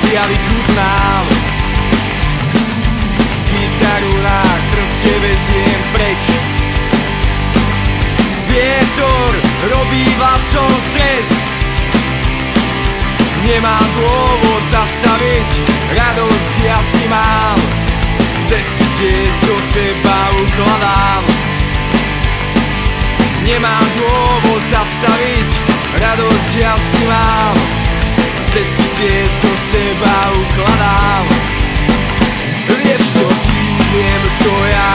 si a vychutnám. Gitaru na chrbte veziem preč. Vietor robí vlasom stres. Nemám dôvod zastaviť, radosť ja si mám. Cesty ciest do seba ukladám. Nemám dôvod zastaviť, radosť ja si mám. Cesty ciest do seba ukladám. Vieš to ty, viem to ja,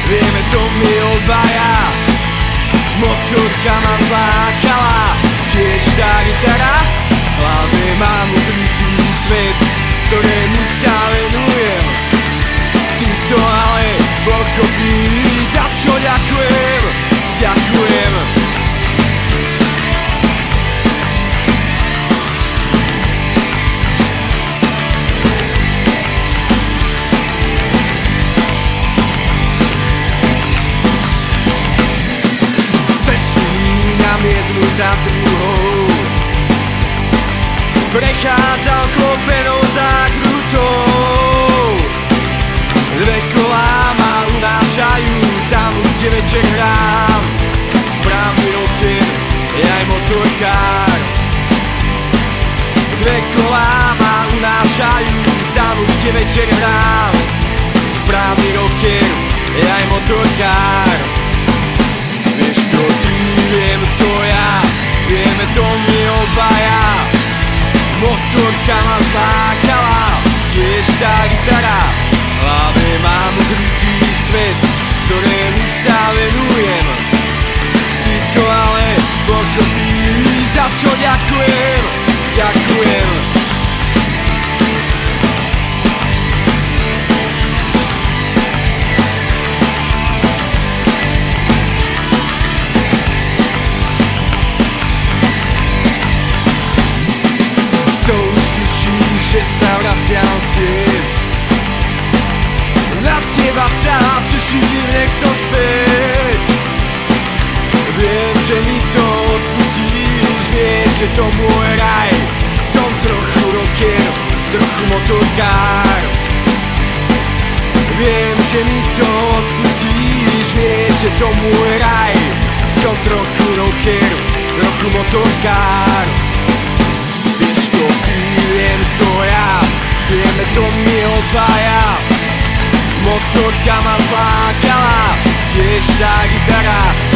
vieme to my obaja. Motorka ma zlákala, tiež tá gitara. V hlave mám ukrytý svet, ktorému sa venujem. Ty to ale pochopíš, za čo ďakujem, ďakujem. Cestujem jednu za druhou, prechádzal klopenou zákrutou. Dve kolá ma unášajú tam, kde večer hrám. Správny rocker je aj motorkár. Dve kolá ma unášajú tam, kde večer hrám. Správny rocker je aj motorkár. Vieš to ty, viem to ja, vieme to my obaja. Motorka ma zlákala, tiež tá gitara. V hlave mám ukrytý svet, ktorému sa venujem. Ty to ale pochopíš, za čo ďakujem, ďakujem. Že sa vraciam siesť. Na teba sa teším, nechcem späť. Viem, že mi to odpustíš, vieš, že to môj raj. Som trochu rocker, trochu motorkár. Viem, že mi to odpustíš, vieš, že to môj raj. Som trochu rocker, trochu motorkár. Vieš to ty, viem to ja, vieme to my obaja. Motorka ma zlákala, tiež tá gitara.